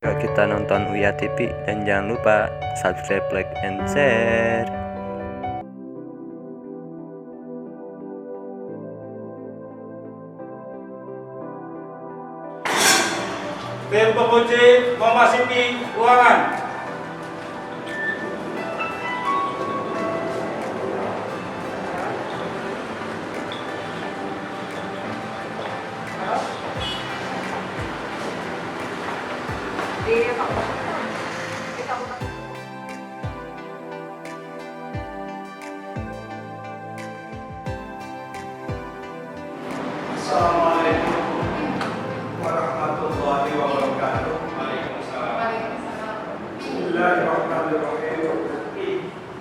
Yuk kita nonton Uya TV dan jangan lupa subscribe, like, and share. Tim pengunci memasuki ruangan. Assalamualaikum warahmatullahi wabarakatuh. Bismillahirrahmanirrahim.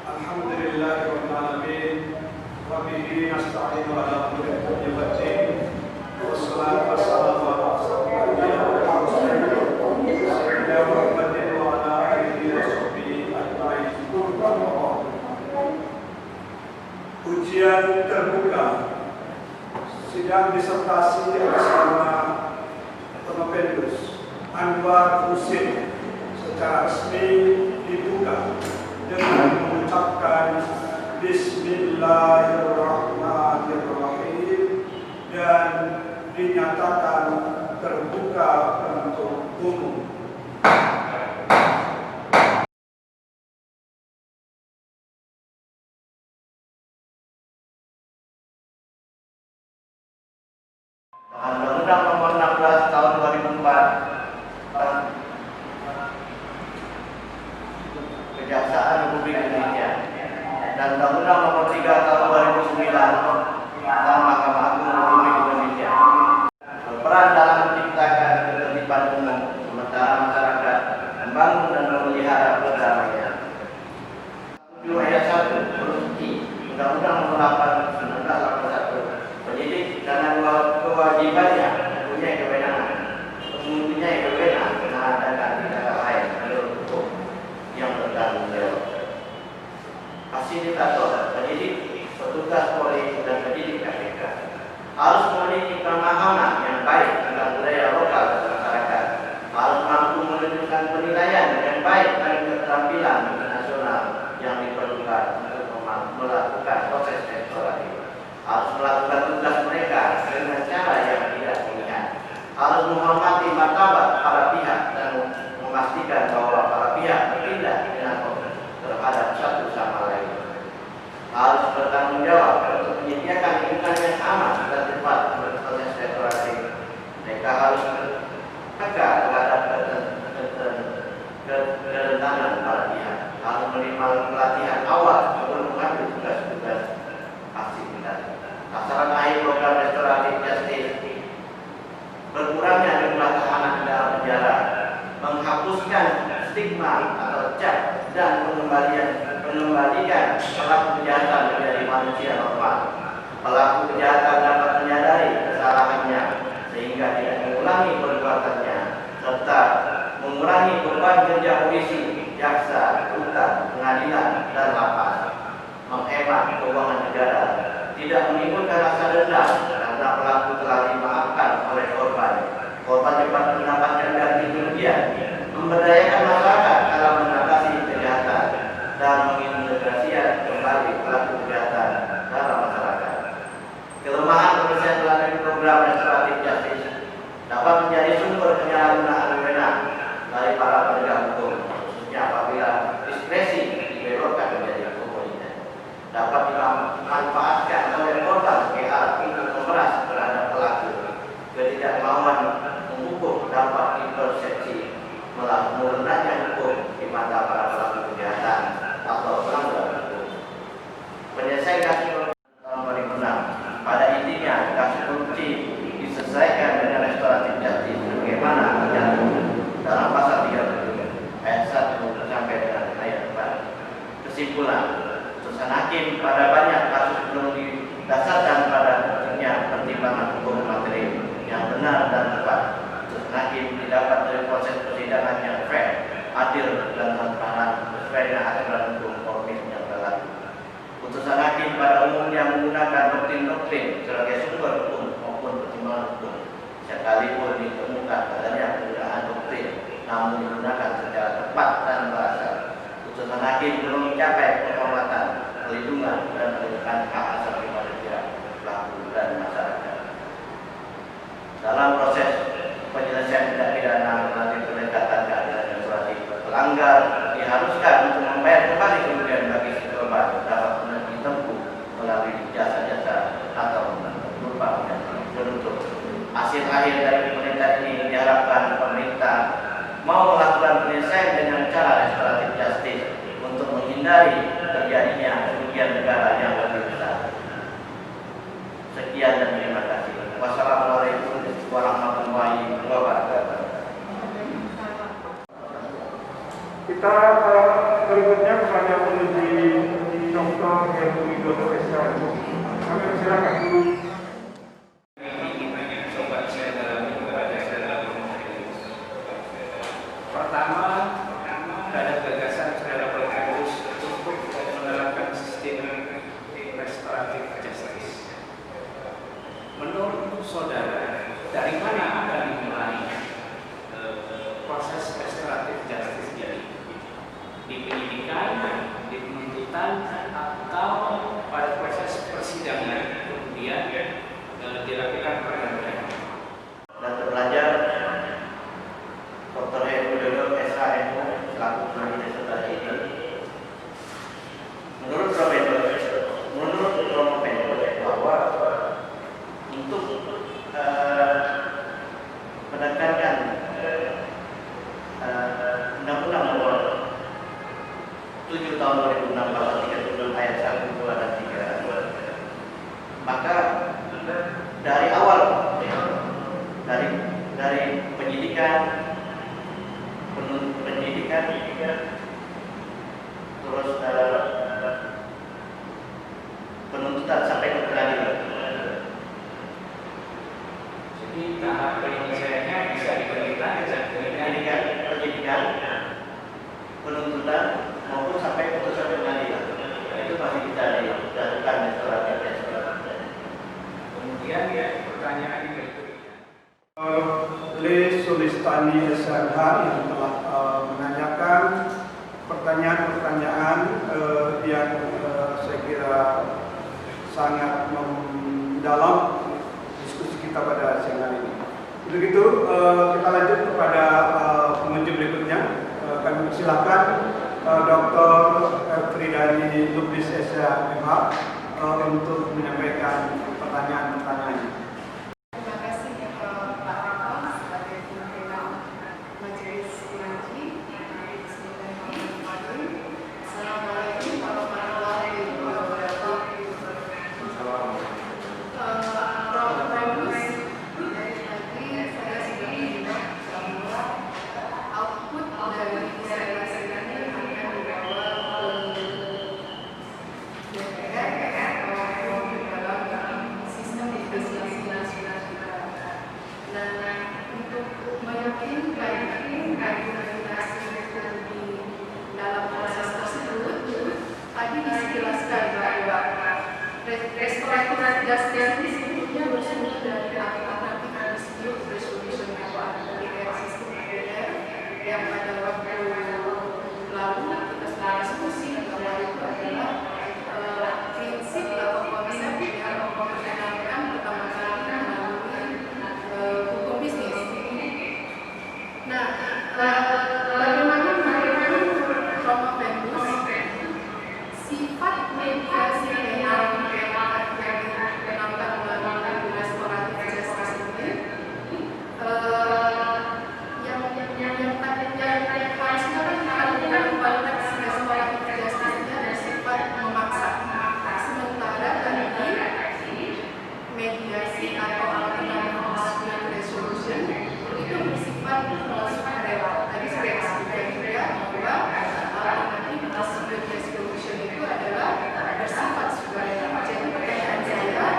Alhamdulillahirabbil alamin. Wa bihi nasta'inu ala umuri dunya waddin. Wassalatu wassalamu ala asyrofil anbiya'i wal mursalin sayyidina Muhammadin wa ala alihi wa sahbihi ajma'in. Ujian terbuka sidang disertasi bersama Penopendus Anwar Husin secara resmi dibuka dengan mengucapkan Bismillahirrahmanirrahim dan dinyatakan terbuka untuk umum. Undang-Undang Nomor 16 Tahun 2004 Kejaksaan Republik Indonesia dan Undang-Undang Nomor 3 Tahun 2009 tentang Mahkamah Agung Republik Indonesia berperan dalam menciptakan ketertiban umum sementara masyarakat membangun dan memelihara perdamaian. 7 ayat 1 huruf I Undang-Undang Nomor 8 1981 penyidik dan kewajibannya mempunyai kewenangan mengadakan tindakan lain menurut hukum yang bertanggung jawab. Fasilitator, penyidik, petugas Polri dan penyidik KPK harus memiliki pemahaman yang baik tentang budaya lokal dan masyarakat, harus mampu menunjukkan penilaian yang baik dan keterampilan internasional yang diperlukan untuk melakukan proses restoratif, harus melakukan tugas mereka dengan cara yang tidak pilihan, harus menghormati martabat para pihak dan memastikan bahwa para pihak bertindak dengan terhadap satu sama lain, harus bertanggung jawab untuk menyediakan lingkungan yang aman dan tepat untuk proses restoratif. Mereka harus tegak terhadap kerentanan para pihak, harus menerima pelatihan awal sebelum mengambil tugas-tugas aktivitas. Sasaran akhir program restoratif justice berkurangnya jumlah tahanan di dalam penjara, menghapuskan stigma atau cap dan mengembalikan pelaku kejahatan menjadi manusia normal. Pelaku kejahatan dapat menyadari kesalahannya sehingga tidak mengulangi perbuatannya, serta mengurangi beban kerja polisi, jaksa, rutan, pengadilan, dan lapas, menghemat keuangan negara, tidak menimbulkan rasa dendam karena pelaku telah dimaafkan oleh korban. Korban dapat mendapatkan ganti kerugian, memberdayakan masyarakat dalam mengatasi kejahatan, dan mengintegrasikan kembali pelaku kejahatan dalam masyarakat. Kelemahan penyelesaian melalui program restoratif justice dapat menjadi sumber penyalahgunaan wewenang dari para penegak hukum, khususnya apabila diskresi dibelokkan menjadi komunitas, dapat dimanfaatkan oleh korban sebagai alat untuk memeras terhadap pelaku. Ketidakmauan menghukum dapat dipersepsi merendahnya hukum di mata para pelaku kejahatan atau pelanggar hukum. Penyelesaian kasus tahun 2006 pada intinya kasus korupsi diselesaikan dengan restoratif justice sebagaimana tercantum dalam pasal 33 ayat 1 sampai dengan ayat 4. Kesimpulan, putusan hakim pada banyak kasus belum didasarkan pada pertimbangan hukum materi yang benar dan tepat. Putusan hakim didapat dari proses persidangan yang fair, adil, dan transparan sesuai dengan aturan hukum formil yang berlaku. Putusan hakim pada umumnya menggunakan doktrin-doktrin sebagai sumber hukum maupun pertimbangan hukum, sekalipun ditemukan adanya penggunaan doktrin namun digunakan secara tepat dan berasal. Putusan hakim belum mencapai penghormatan, perlindungan, dan penegakan hak asasi manusia, pelaku dan masyarakat. Dalam proses penyelesaian tindak pidana melalui pendekatan keadilan restoratif, pelanggar diharuskan untuk membayar kembali kerugian bagi si korban dapat ditempuh melalui jasa-jasa atau berupa penuntut. Hasil akhir dari pemerintah ini diharapkan pemerintah mau melakukan penyelesaian dengan cara restoratif justice untuk menghindari terjadinya kerugian negara yang lebih besar. Sekian dan terima kasih. Wassalamualaikum warahmatullahi wabarakatuh. Kita berikutnya kepada penguji Dr. Heru Widodo SH. Kami persilakan. Pertama, ada gagasan saudara Poltekkes untuk menerapkan sistem restoratif justice. Menurut saudara, dari mana akan dimulai proses restoratif justice jadi? Di penyidikan, di penuntutan, atau pada proses persidangan kemudian dilakukan pergantian? Dan terpelajar Dr. Heru Widodo SH.MU selaku peneliti saudara ini, menurut Romo Pendo bahwa untuk menekankan Undang-Undang Nomor 7 Tahun 2006 Pasal 36 Ayat 1, 2, dan 3, maka dari awal dari penyidikan, terus penuntutan sampai ke pengadilan. Jadi tahap penyelesaiannya bisa diberikan penyidikan, penuntutan maupun sampai putusan pengadilan. Itu masih bisa dilakukan restoratif justice. Kemudian pertanyaan berikutnya. Le Sulistani SH yang telah menanyakan pertanyaan-pertanyaan yang saya kira sangat mendalam diskusi kita pada siang hari ini. Begitu kita lanjut kepada pengunjung berikutnya. Kami persilakan Dr. Fridani Lubis SH.MH untuk menyampaikan pertanyaan-pertanyaannya. Restoratif justice sebetulnya bersumber dari alternatif dispute resolution atau ADR sistem ADR yang pada waktu lalu kita sudah diskusi bahwa itu adalah prinsip atau konsep yang memperkenalkan pertama kali melalui hukum bisnis. Nah, bagaimana menurut Romo Pendo sifat mediasi yang dikenalkan melalui restoratif justice ini yang harusnya kan konteks restoratif justice-nya bersifat memaksa, sementara tadi mediasi atau alternative dispute resolution itu bersifat sukarela. Tadi sudah disebutkan juga bahwa alternative dispute resolution itu adalah bersifat sukarela. Jadi pertanyaan saya adalah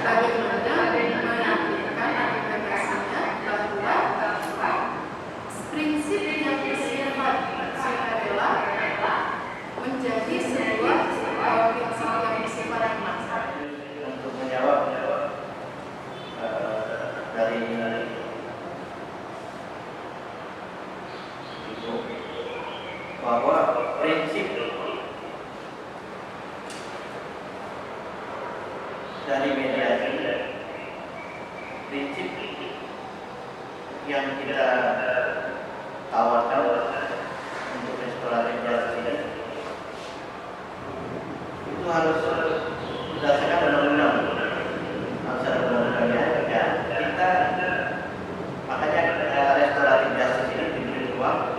bagaimana mengaplikan aplikasinya bahwa prinsip yang bersifat sukarela menjadi sebuah prinsip yang bersifat memaksa. Untuk menjawab dari bahwa prinsip dari mediasi, prinsip yang kita tawarkan untuk restoratif justice ini itu harus berdasarkan undang-undang, harus ada undang-undangnya. Ya, kita makanya restoratif justice ini diberi ruang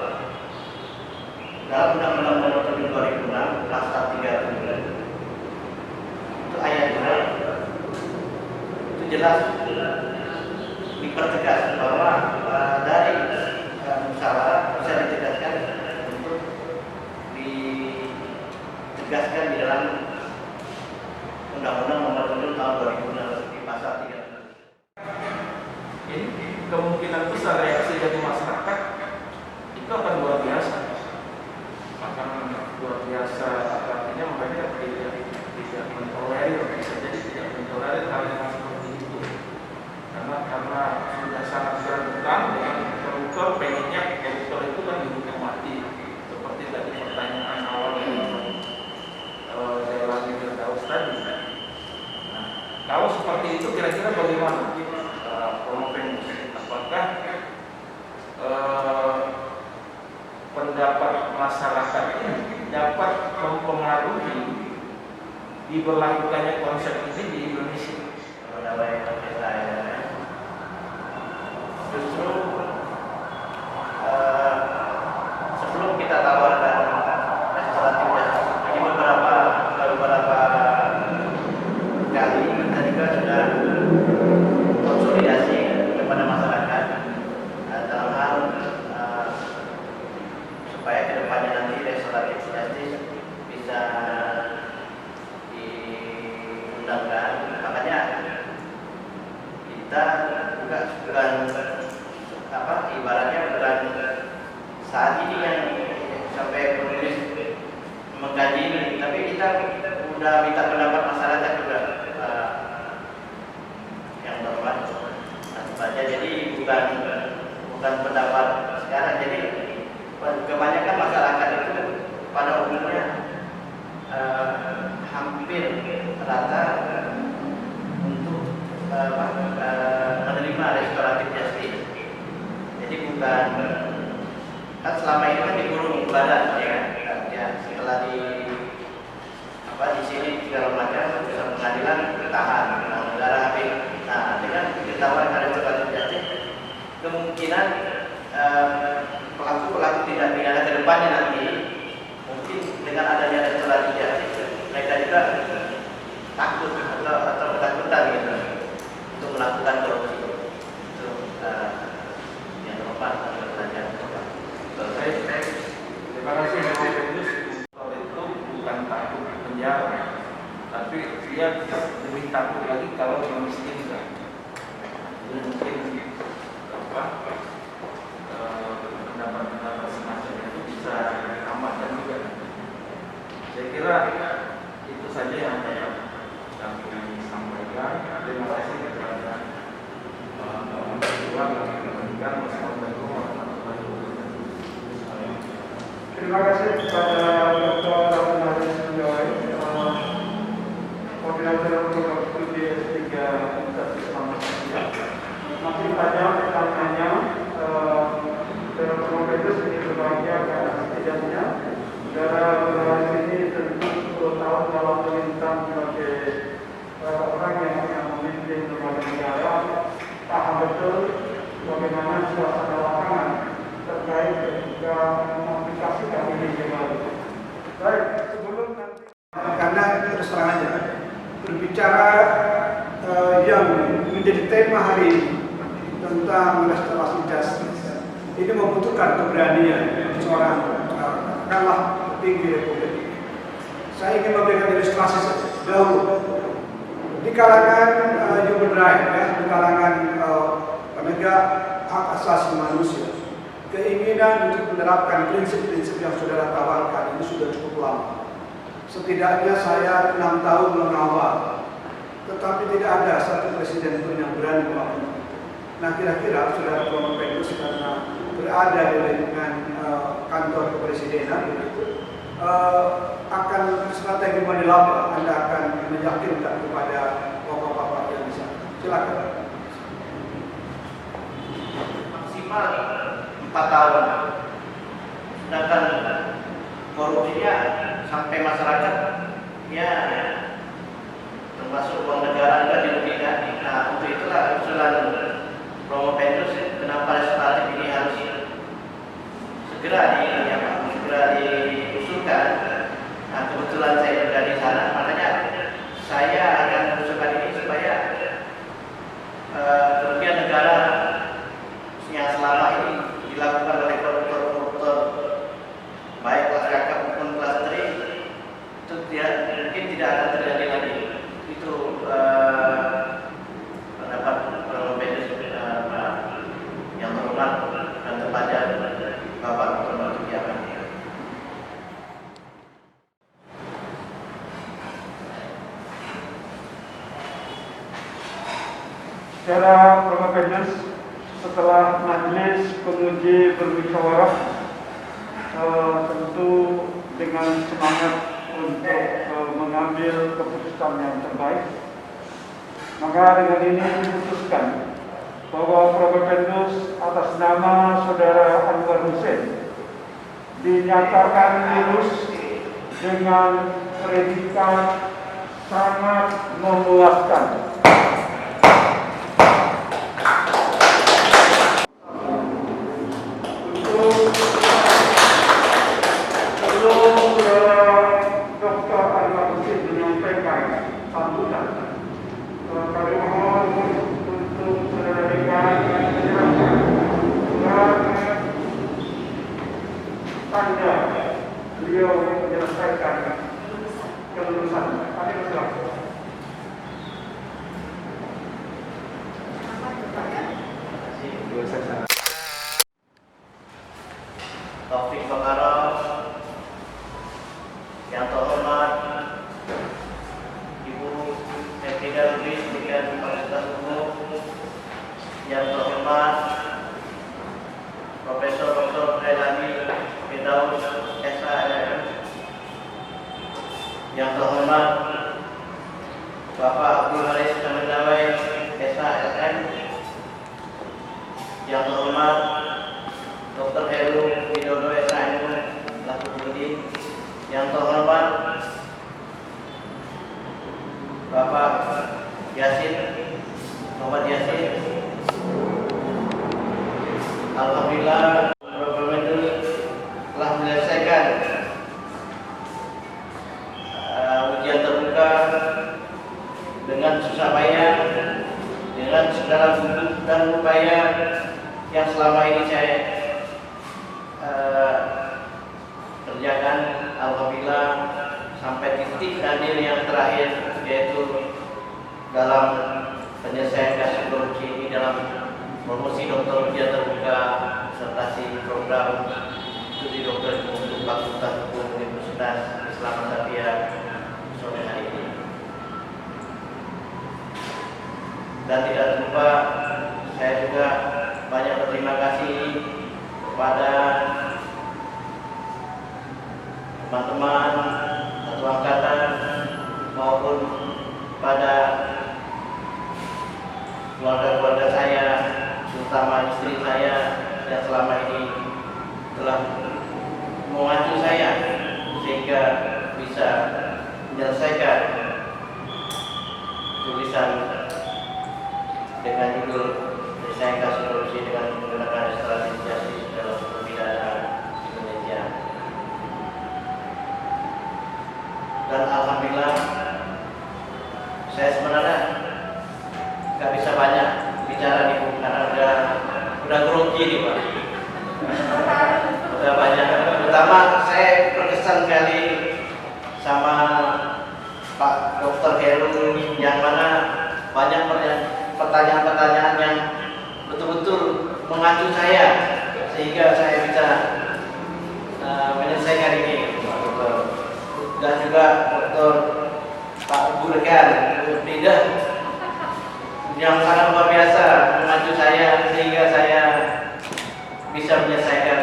dalam Undang-Undang Nomor 7 2006 pasal 37 itu ayat 2 itu jelas dipertegas bahwa dari musyawarah bisa ditegaskan untuk ditegaskan di dalam Undang-Undang Nomor 7 tahun 2006 di pasal 3. Ini kemungkinan besar reaksi dari masyarakat itu akan luar biasa, akan luar biasa. Artinya mereka tidak mentolerir, bisa jadi tidak mentolerir hal yang seperti itu, karena sudah sangat berantakan dengan koruptor. Pengennya koruptor itu kan dihukum mati, seperti tadi pertanyaan awal Dewan Firdaus tadi. Nah, kalau seperti itu kira-kira bagaimana? Apakah pendapat masyarakat ini dapat mempengaruhi diberlakukannya konsep ini di Indonesia? Justru sebelum kita tawarkan restoratif justice ini beberapa kali kita juga sudah konsolidasi kepada masyarakat dalam hal supaya kedepannya nanti restoratif justice bisa diundangkan. Makanya kita juga bukan ibaratnya bukan saat ini yang sampai penulis mengkaji ini, tapi kita sudah minta pendapat masyarakat juga yang normal. Saja, jadi bukan pendapat sekarang. Jadi kebanyakan masyarakat itu pada umumnya hampir rata untuk menerima restoratif justice. Jadi bukan kan selama ini kan dikurung badan ya kan, ya setelah di sini segala macam bisa pengadilan bertahan negara habis. Nah, dengan ditawarkan restoratif justice, kemungkinan pelaku tidak pidana ke depannya nanti mungkin dengan adanya restoratif justice mereka juga takut atau ketakutan gitu untuk melakukan korupsi. Itu yang terlepas dari pertanyaan. Terima kasih Bapak Firdaus. Itu bukan takut penjara, tapi dia lebih takut lagi kalau dimiskinkan. Mungkin pendapat semacam itu bisa amankan juga. Saya kira itu saja yang dapat kami sampaikan. Terima kasih kepada teman-teman yang memberikan. Wassalamualaikum warahmatullahi wabarakatuh. Terima kasih kepada Dr. Abdul Haris Sujawai, Koordinator Program Studi S3 Universitas Muhammadiyah. Masih banyak pertanyaannya. Teman-teman Pedus ini berbahagia karena setidaknya saudara Abdul Haris ini tentu 10 tahun dalam pemerintahan sebagai orang yang memimpin lembaga negara, paham betul bagaimana suasana lapangan terkait juga mengaplikasikan ini kembali. Baik, sebelum nanti karena terus terang aja berbicara yang menjadi tema hari ini tentang restorasi justice ini membutuhkan keberanian seorang katakanlah petinggi republik. Saya ingin memberikan ilustrasi dahulu di kalangan human rights, ya, di kalangan penegak hak asasi manusia. Keinginan untuk menerapkan prinsip-prinsip yang saudara tawarkan ini sudah cukup lama. Setidaknya saya 6 tahun mengawal, tetapi tidak ada satu presiden pun yang berani melakukan itu. Nah, kira-kira saudara Prof. Pedus karena berada di lingkungan kantor kepresidenan, akan strategi menilai Anda akan meyakinkan kepada bapak-bapak yang di sana. Silakan. Maksimal 4 tahun. Sedangkan korupsinya sampai masyarakat ya termasuk uang negara juga dirugikan. Nah, untuk itulah usulan Romo Petrus, kenapa legislatif ini harus segera diusulkan. Nah, kebetulan saya juga di sana, makanya saya akan mengusulkan ini supaya kerugian negara yang selama ini dilakukan oleh koruptor baik kelas kakap maupun kelas menteri itu mungkin tidak akan terjadi lagi. Itu pendapat Romo Petrus yang terhormat dan terpelajar Bapak Dr. Basuki Ahmad. Secara kronologis, setelah majelis penguji bermusyawarah tentu dengan semangat untuk mengambil keputusan yang terbaik, maka dengan ini diputuskan bahwa Provopentus atas nama Saudara Anwar Hussein dinyatakan lulus dengan predikat sangat memuaskan. Dr. Anwar Hussein menyampaikan sambutan. Kami mohon untuk saudara rekan menyerahkan surat tanda beliau menyelesaikan kelulusan. Kami bersilakan. Taufik Bakarov, yang terhormat Ibu Frida Lubis dengan Fakultas Hukum, yang terhormat Profesor Dr. Relani Firdaus SHM, yang terhormat Bapak Abdul Haris Kamendawai SHM, yang terhormat Dr. Heru Widodo SHM Laku Budi, yang terhormat Bapak Yasin Muhammad Yasin. Alhamdulillah Provopentus telah menyelesaikan ujian terbuka dengan susah payah, dengan segala bentuk dan upaya yang selama ini saya kerjakan. Alhamdulillah sampai titik nadir yang terakhir, yaitu dalam penyelesaian kasus korupsi ini dalam promosi dokter ujian terbuka disertasi program studi dokter untuk Fakultas Hukum Universitas Islam Satya sore hari ini. Dan tidak lupa saya juga banyak berterima kasih kepada teman-teman satu angkatan maupun pada keluarga-keluarga saya, terutama istri saya yang selama ini telah mengacu saya sehingga bisa menyelesaikan tulisan dengan judul "Penyelesaian Kasus Korupsi dengan Menggunakan Restoratif Justice dalam Hukum Pidana Indonesia". Dan alhamdulillah saya sebenarnya nggak bisa banyak bicara nih Bu, karena udah grogi nih Pak. Udah banyak. Pertama saya berkesan sekali sama Pak Dr. Heru yang mana banyak pertanyaan-pertanyaan yang betul-betul mengacu saya sehingga saya bisa menyelesaikan ini, Pak Dokter. Dan juga Dr. Pak Burgan Frida yang sangat luar biasa mengacu saya sehingga saya bisa menyelesaikan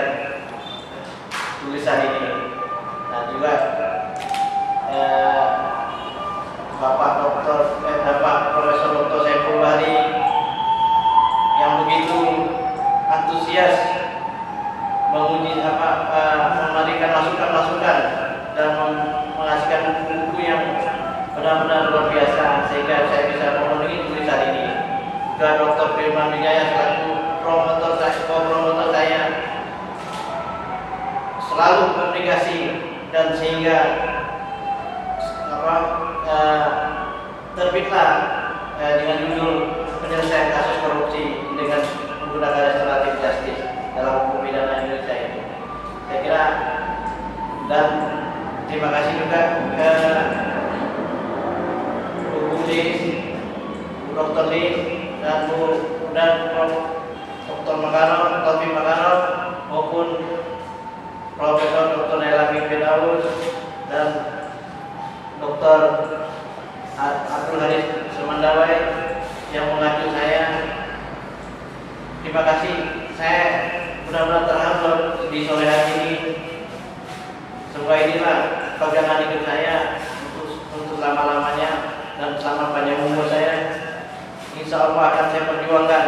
tulisan ini. menguji memberikan masukan-masukan dan menghasilkan buku-buku yang benar-benar luar biasa sehingga saya bisa memenuhi tulisan ini. Juga Dr. Firman Wijaya selaku promotor saya selalu komunikasi dan sehingga terbitlah dengan judul penyelesaian kasus korupsi dengan menggunakan restoratif justice dalam hukum pidana Indonesia ini. Saya kira, dan terima kasih juga ke Bu Budi, Bu Dr. Lee, dan Prof. Dr. Makano, Taufik Makano, maupun Profesor Dr. Naila Firdaus dan Dr. Abdul Haris Semandawai yang mengacu saya. Terima kasih, saya benar-benar terharu di sore hari ini. Semoga inilah pegangan hidup saya untuk lama-lamanya dan selama panjang umur saya. Insya Allah akan saya perjuangkan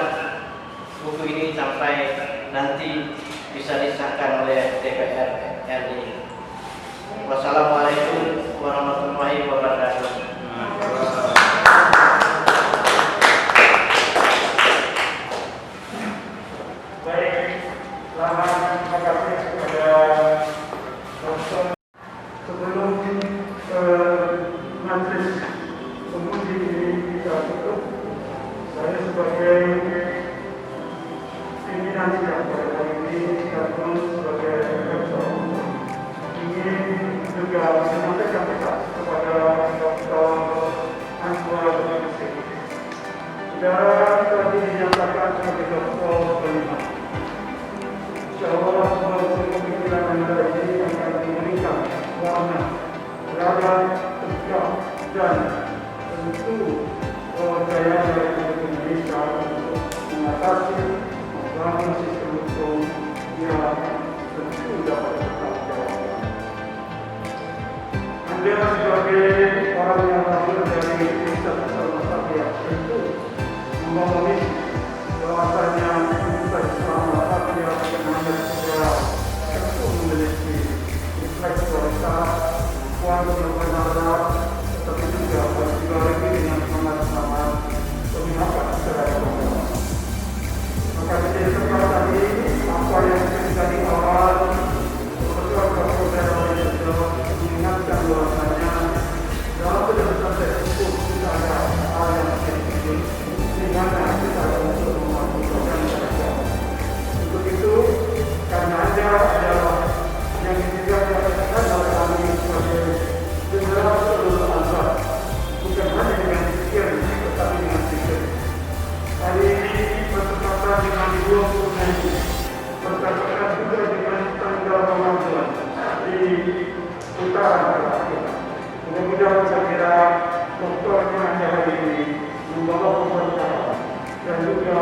buku ini sampai nanti bisa disahkan oleh DPR RI. Wassalamualaikum warahmatullahi wabarakatuh. Baik, selamat terima kasih kepada Dr. Sebelum majelis penguji ini kita tutup, saya sebagai pimpinan sidang pada hari ini sekaligus sebagai rektor ingin juga menyampaikan pesan kepada Dr. Anwar Ibrahim. Saudara tadi dinyatakan sebagai doktor kelima. Insyaallah semua pemikiran Anda ini akan memberikan warna, terhadap tegak dan tentu kepercayaan dari Indonesia untuk mengatasi masalah sistem hukum yang tentu dapat bertanggung. Anda sebagai orang yang lahir dari desa-desa masyarakat tentu memahami bahwasanya kita selamat yang sebenarnya segera tentu memiliki intelektualitas, kualitas yang benar, tetapi juga harus dibarengi dengan semangat-semangat pemihakan secara ekonomi. Maka di kesempatan ini apa yang terjadi awal Profesor Dr. mengingatkan bahwasanya dalam penyelesaian hukum tidak ada hal yang penting di mana kita untuk melakukan mereka. Untuk itu, karena Anda adalah yang juga dikatakan oleh kami sebagai general seluruh ansar, bukan hanya dengan pikir, tetapi dengan pikir. Hari ini bertepatan dengan 20 Mei, bertepatan juga dengan tanggal Ramadan di putaran terakhir. Mudah-mudahan saya kira doktornya Anda hari ini membawa pemberitahuan dan juga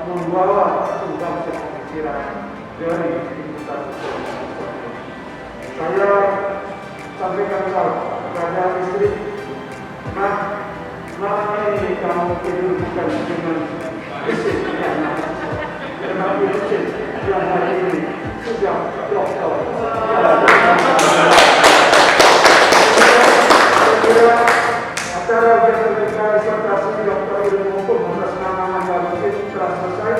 membawa sumbangsi pemikiran dari kita semua. Saya sampaikan salam kepada istri, malam ini kamu tidur bukan dengan istri yang tetapi istri yang hari ini sudah doktor. Acara yang terbuka disertasi Doktor Ilmu Hukum atas nama Anda mungkin telah selesai.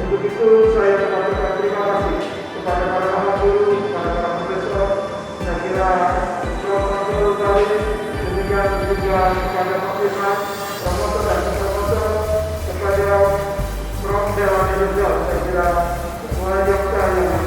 Untuk itu saya mengucapkan terima kasih kepada para guru, kepada para profesor, saya kira Profesor Tari, demikian juga kepada Pak Firman, promotor dan promotor, kepada Prof. Dewan Indonesia, saya kira semua yang